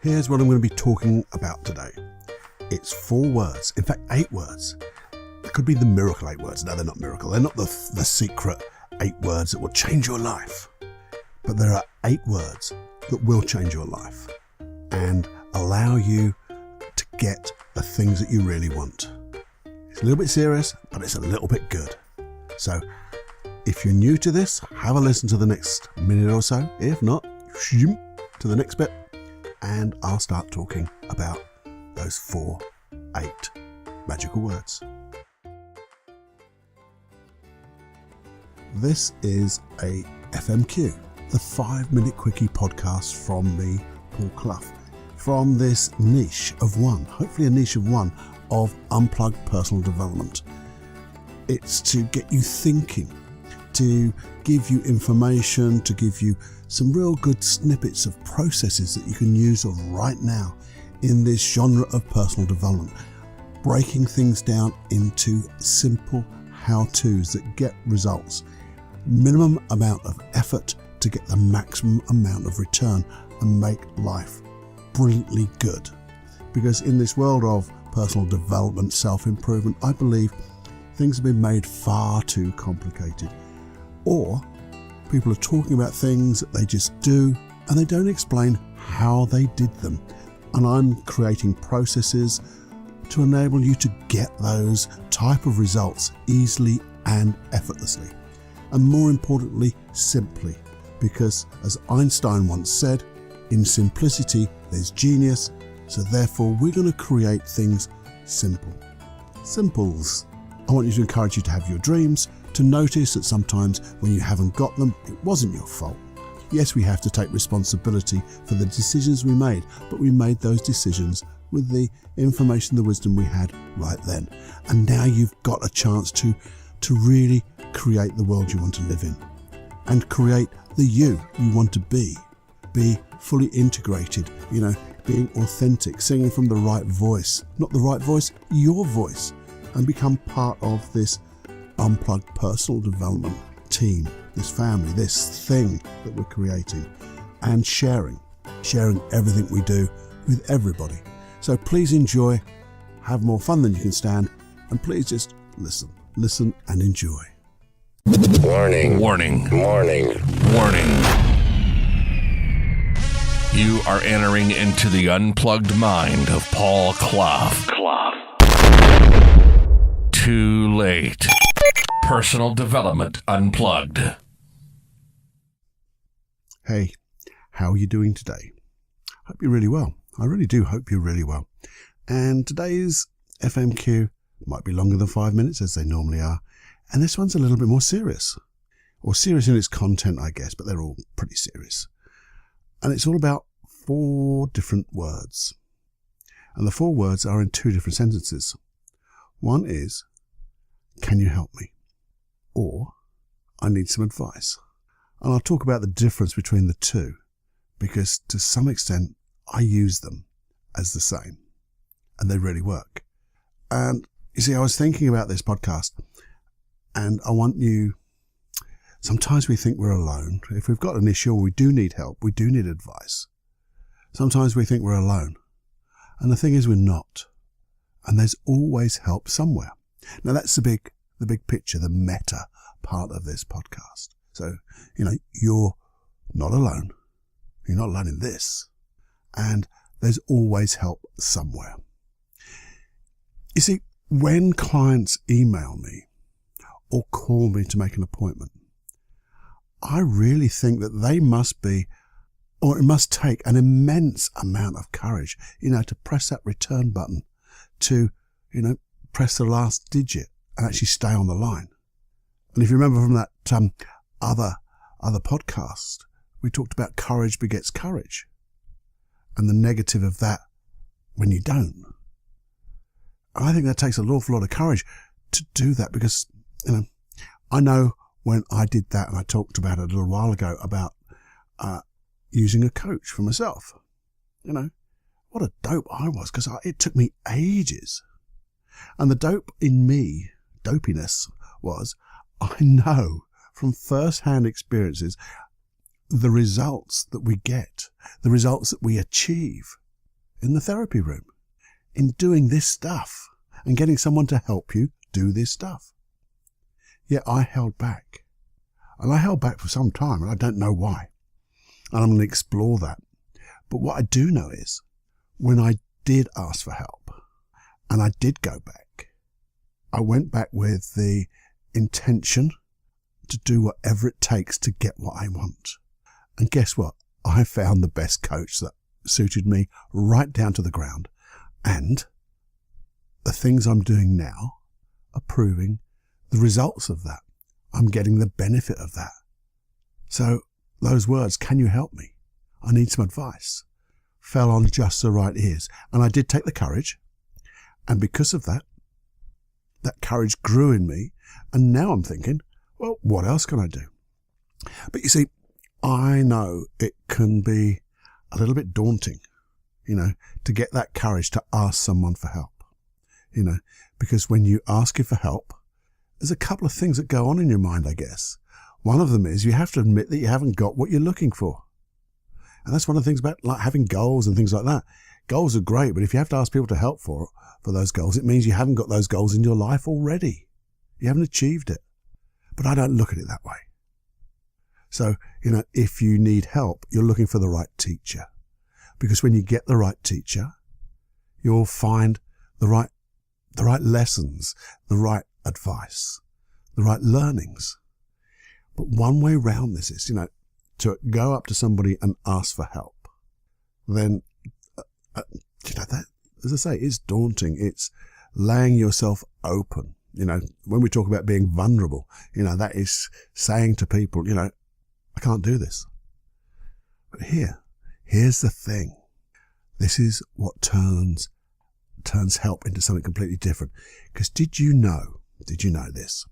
Here's what I'm going to be talking about today. It's 4 words, in fact 8 words. It could be the miracle 8 words. No, they're not miracle. They're not the secret 8 words that will change your life. But there are 8 words that will change your life and allow you to get the things that you really want. It's a little bit serious, but it's a little bit good. So if you're new to this, have a listen to the next minute or so. If not, to the next bit, and I'll start talking about those 8 magical words. This is a FMQ, the 5-minute quickie podcast from me, Paul Clough, from this niche of one, hopefully a niche of one, of unplugged personal development. It's to get you thinking, to give you information, to give you some real good snippets of processes that you can use right now in this genre of personal development, breaking things down into simple how-tos that get results, minimum amount of effort to get the maximum amount of return and make life brilliantly good. Because in this world of personal development, self-improvement, I believe things have been made far too complicated. Or people are talking about things that they just do and they don't explain how they did them. And I'm creating processes to enable you to get those type of results easily and effortlessly. And more importantly, simply. Because as Einstein once said, in simplicity there's genius, so therefore we're going to create things simple. Simples. I want you to encourage you to have your dreams, to notice that sometimes when you haven't got them, it wasn't your fault. Yes, we have to take responsibility for the decisions we made, but we made those decisions with the information, the wisdom we had right then. And now you've got a chance to really create the world you want to live in and create the you want to be fully integrated, being authentic, singing from the right voice, not the right voice, your voice, and become part of this unplugged personal development team, this family, this thing that we're creating, and sharing everything we do with everybody. So please enjoy, have more fun than you can stand, and please just listen and enjoy. Warning. Warning. Warning. Warning. You are entering into the unplugged mind of Paul Clough. Too late. Personal Development Unplugged. Hey, how are you doing today? Hope you're really well. I really do hope you're really well. And today's FMQ might be longer than 5 minutes, as they normally are. And this one's a little bit more serious. Or serious in its content, I guess, but they're all pretty serious. And it's all about 4 different words. And the 4 words are in 2 different sentences. One is, can you help me? Or, I need some advice. And I'll talk about the difference between the 2, because to some extent, I use them as the same. And they really work. And you see, I was thinking about this podcast, and I want you, sometimes we think we're alone. If we've got an issue, we do need help, we do need advice. Sometimes we think we're alone. And the thing is, we're not. And there's always help somewhere. Now that's the big picture, the meta part of this podcast. So, you're not alone. You're not alone in this. And there's always help somewhere. You see, when clients email me or call me to make an appointment, I really think that they must be, or it must take an immense amount of courage, to press that return button, to, press the last digit and actually stay on the line. And if you remember from that other podcast, we talked about courage begets courage and the negative of that when you don't. And I think that takes an awful lot of courage to do that because, I know when I did that, and I talked about it a little while ago about using a coach for myself. What a dope I was, because it took me ages. And the dope in me, dopiness, was I know from first-hand experiences the results that we get, the results that we achieve in the therapy room, in doing this stuff and getting someone to help you do this stuff. Yet I held back. And I held back for some time, and I don't know why. And I'm going to explore that. But what I do know is, when I did ask for help, and I did go back, I went back with the intention to do whatever it takes to get what I want. And guess what? I found the best coach that suited me right down to the ground. And the things I'm doing now are proving the results of that. I'm getting the benefit of that. So those words, can you help me? I need some advice, fell on just the right ears. And I did take the courage. And because of that, that courage grew in me. And now I'm thinking, well, what else can I do? But you see, I know it can be a little bit daunting, to get that courage to ask someone for help, because when you ask for help, there's a couple of things that go on in your mind, I guess. One of them is you have to admit that you haven't got what you're looking for. And that's one of the things about like having goals and things like that. Goals are great, but if you have to ask people to help for those goals, it means you haven't got those goals in your life already. You haven't achieved it. But I don't look at it that way. So, if you need help, you're looking for the right teacher. Because when you get the right teacher, you'll find the right lessons, the right advice, the right learnings. But one way round this is, to go up to somebody and ask for help. Then, that, as I say, it's daunting. It's laying yourself open. When we talk about being vulnerable, that is saying to people, I can't do this. But here's the thing. This is what turns help into something completely different. Because did you know this?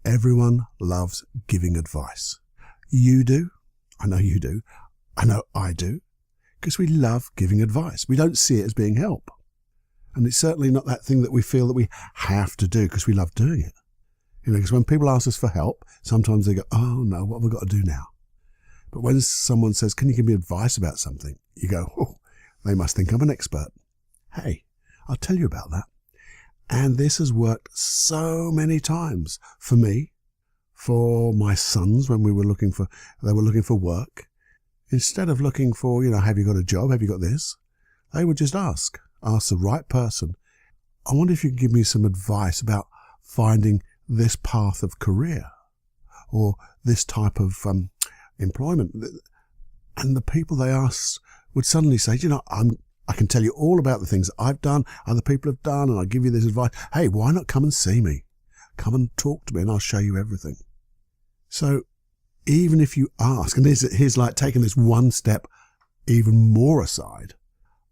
Everyone loves giving advice. You do. I know you do. I know I do. Because we love giving advice. We don't see it as being help. And it's certainly not that thing that we feel that we have to do because we love doing it. Because when people ask us for help, sometimes they go, oh no, what have we got to do now? But when someone says, can you give me advice about something? You go, oh, they must think I'm an expert. Hey, I'll tell you about that. And this has worked so many times for me, for my sons when they were looking for work. Instead of looking for, have you got a job? Have you got this? They would just ask the right person. I wonder if you could give me some advice about finding this path of career or this type of employment. And the people they asked would suddenly say, I can tell you all about the things that I've done, other people have done, and I'll give you this advice. Hey, why not come and see me? Come and talk to me and I'll show you everything. So even if you ask, and here's like taking this one step even more aside,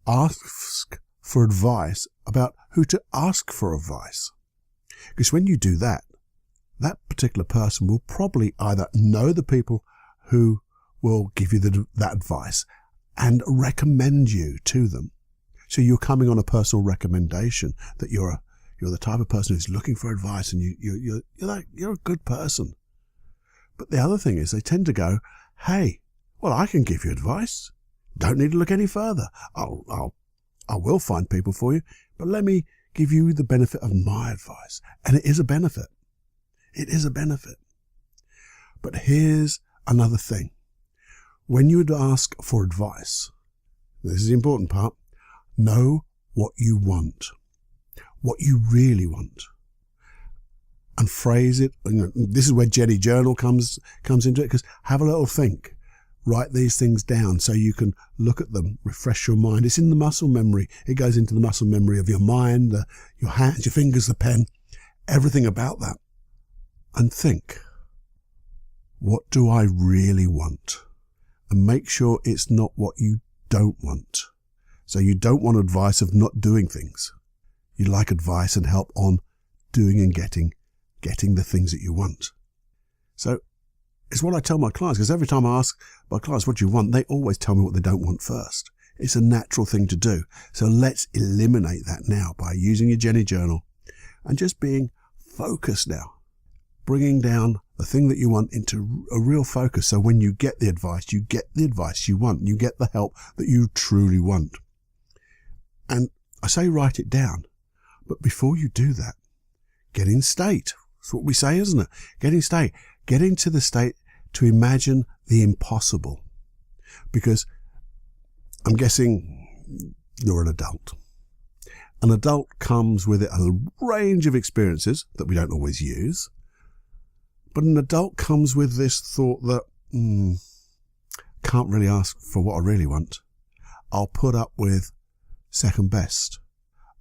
ask for advice about who to ask for advice. Because when you do that, that particular person will probably either know the people who will give you that advice and recommend you to them. So you're coming on a personal recommendation that you're the type of person who's looking for advice and you're a good person. But the other thing is they tend to go, hey, well, I can give you advice. Don't need to look any further. I will find people for you, but let me give you the benefit of my advice. And it is a benefit. It is a benefit. But here's another thing. When you would ask for advice, this is the important part, know what you want, what you really want, and phrase it. This is where Jenny Journal comes into it, because have a little think. Write these things down so you can look at them, refresh your mind. It's in the muscle memory. It goes into the muscle memory of your mind, your hands, your fingers, the pen, everything about that. And think, what do I really want? And make sure it's not what you don't want. So you don't want advice of not doing things. You like advice and help on doing and getting the things that you want. So it's what I tell my clients, because every time I ask my clients, what do you want? They always tell me what they don't want first. It's a natural thing to do. So let's eliminate that now by using your Jenny Journal and just being focused now. Bringing down the thing that you want into a real focus. So when you get the advice you want. You get the help that you truly want. And I say write it down, but before you do that, get in state. That's what we say, isn't it? Get in state. Get into the state to imagine the impossible. Because I'm guessing you're an adult. An adult comes with a range of experiences that we don't always use. But an adult comes with this thought that, can't really ask for what I really want. I'll put up with second best.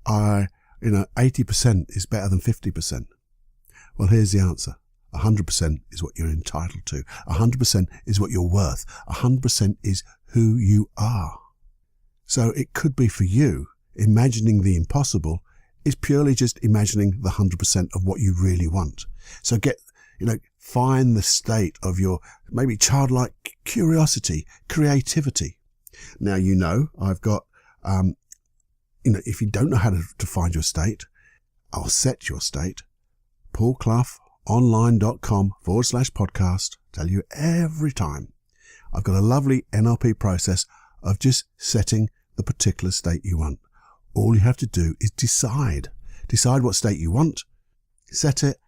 80% is better than 50%. Well, here's the answer. 100% is what you're entitled to. 100% is what you're worth. 100% is who you are. So it could be for you, imagining the impossible is purely just imagining the 100% of what you really want. So find the state of your maybe childlike curiosity, creativity. Now, I've got, if you don't know how to find your state, I'll set your state. paulcloughonline.com/podcast. Tell you every time. I've got a lovely NLP process of just setting the particular state you want. All you have to do is decide what state you want, set it,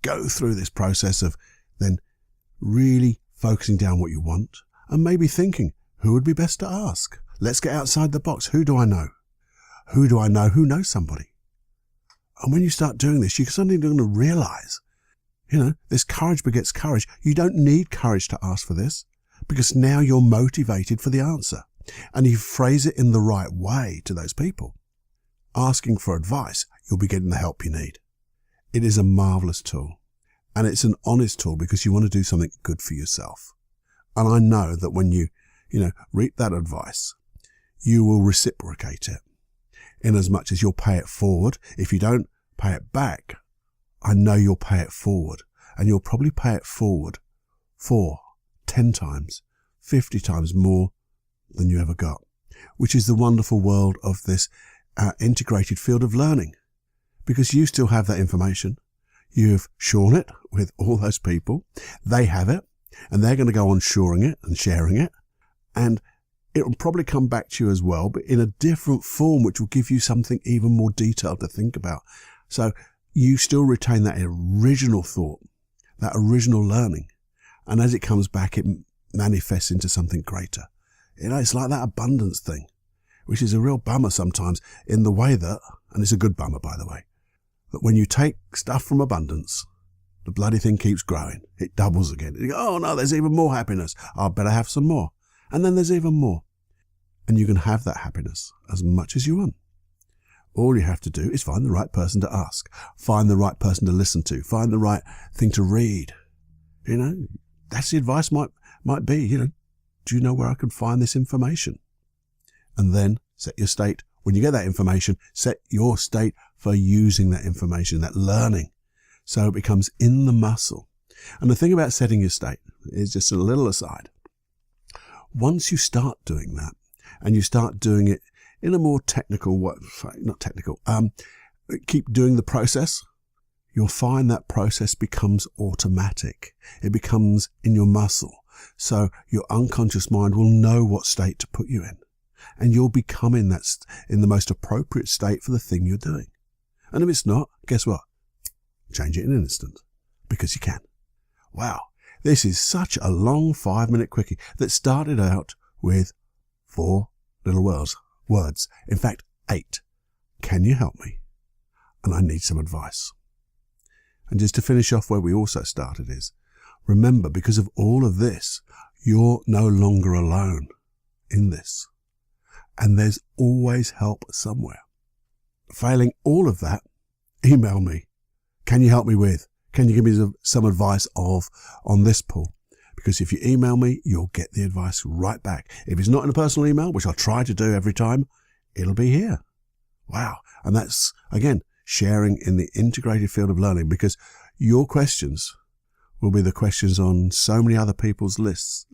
go through this process of then really focusing down what you want and maybe thinking, who would be best to ask? Let's get outside the box. Who do I know? Who do I know who knows somebody? And when you start doing this, you're suddenly going to realize, this courage begets courage. You don't need courage to ask for this because now you're motivated for the answer. And you phrase it in the right way to those people. Asking for advice, you'll be getting the help you need. It is a marvelous tool. And it's an honest tool because you want to do something good for yourself. And I know that when you, reap that advice, you will reciprocate it in as much as you'll pay it forward. If you don't pay it back, I know you'll pay it forward, and you'll probably pay it forward 4, 10 times, 50 times more than you ever got, which is the wonderful world of this integrated field of learning, because you still have that information. You've shorn it with all those people. They have it, and they're going to go on shoring it and sharing it, and it will probably come back to you as well, but in a different form, which will give you something even more detailed to think about. So you still retain that original thought, that original learning. And as it comes back, it manifests into something greater. It's like that abundance thing, which is a real bummer sometimes in the way that, and it's a good bummer, by the way, that when you take stuff from abundance, the bloody thing keeps growing. It doubles again. You go, oh no, there's even more happiness. I better have some more. And then there's even more. And you can have that happiness as much as you want. All you have to do is find the right person to ask, find the right person to listen to, find the right thing to read. That's the advice might be, do you know where I can find this information? And then set your state. When you get that information, set your state for using that information, that learning. So it becomes in the muscle. And the thing about setting your state is just a little aside. Once you start doing that, and you start doing it in a more technical way, keep doing the process, you'll find that process becomes automatic. It becomes in your muscle. So your unconscious mind will know what state to put you in. And you'll become in the most appropriate state for the thing you're doing. And if it's not, guess what? Change it in an instant. Because you can. Wow. This is such a long 5-minute quickie that started out with 4 little words. In fact, 8. Can you help me? And I need some advice. And just to finish off where we also started is, remember, because of all of this, you're no longer alone in this. And there's always help somewhere. Failing all of that, email me. Can you help me with? Can you give me some advice on this, Paul? Because if you email me, you'll get the advice right back. If it's not in a personal email, which I'll try to do every time, it'll be here. Wow. And that's, again, sharing in the integrated field of learning, because your questions will be the questions on so many other people's lips.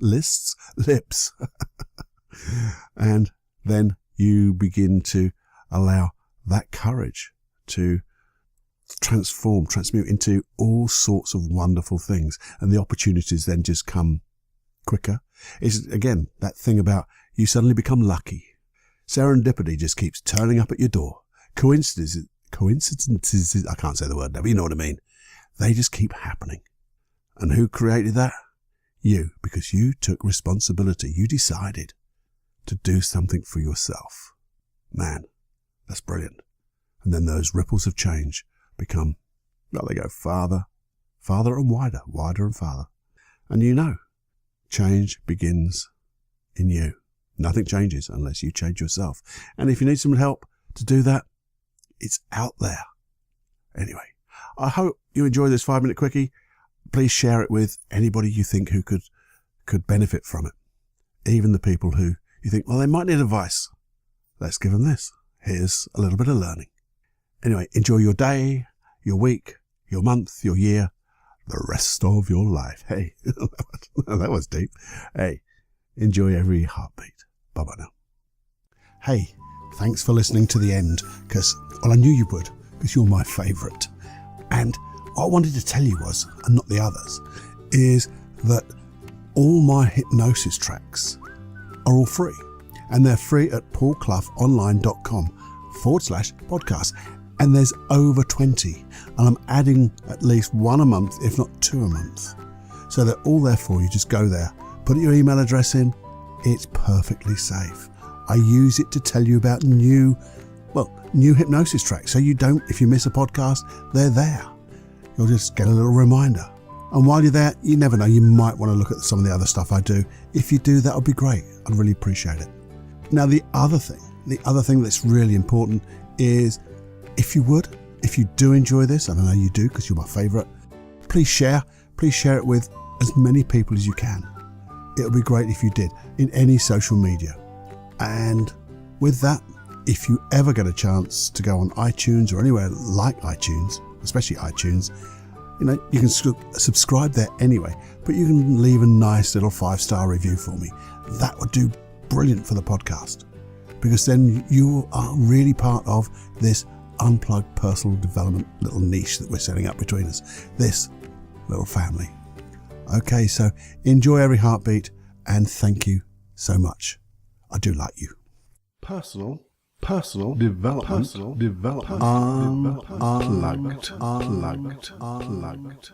And then you begin to allow that courage to transmute into all sorts of wonderful things. And the opportunities then just come quicker. It's, again, that thing about you suddenly become lucky. Serendipity just keeps turning up at your door. Coincidences, I can't say the word now, but you know what I mean. They just keep happening. And who created that? You, because you took responsibility. You decided to do something for yourself. Man, that's brilliant. And then those ripples of change become, well, they go farther and wider and farther. And you know, change begins in you. Nothing changes unless you change yourself. And if you need some help to do that, it's out there. Anyway, I hope you enjoy this 5-minute quickie. Please share it with anybody you think who could benefit from it. Even the people who you think, well, they might need advice. Let's give them this. Here's a little bit of learning. Anyway, enjoy your day, your week, your month, your year, the rest of your life. Hey, that was deep. Hey, enjoy every heartbeat. Bye-bye now. Hey, thanks for listening to the end, because, well, I knew you would, because you're my favourite. And what I wanted to tell you was, and not the others, is that all my hypnosis tracks are all free. And they're free at paulcloughonline.com/podcast. And there's over 20. And I'm adding at least one a month, if not 2 a month. So they're all there for you. Just go there, put your email address in. It's perfectly safe. I use it to tell you about new hypnosis tracks. So you don't, if you miss a podcast, they're there. You'll just get a little reminder. And while you're there, you never know, you might want to look at some of the other stuff I do. If you do, that would be great. I'd really appreciate it. Now, the other thing that's really important is, if you do enjoy this, and I know you do because you're my favourite, please share it with as many people as you can. It would be great if you did, in any social media. And with that, if you ever get a chance to go on iTunes or anywhere like iTunes, especially iTunes, you can subscribe there anyway, but you can leave a nice little 5-star review for me. That would do brilliant for the podcast, because then you are really part of this unplugged personal development little niche that we're setting up between us, this little family. Okay, so enjoy every heartbeat, and thank you so much. I do like you. Personal development. Unplugged.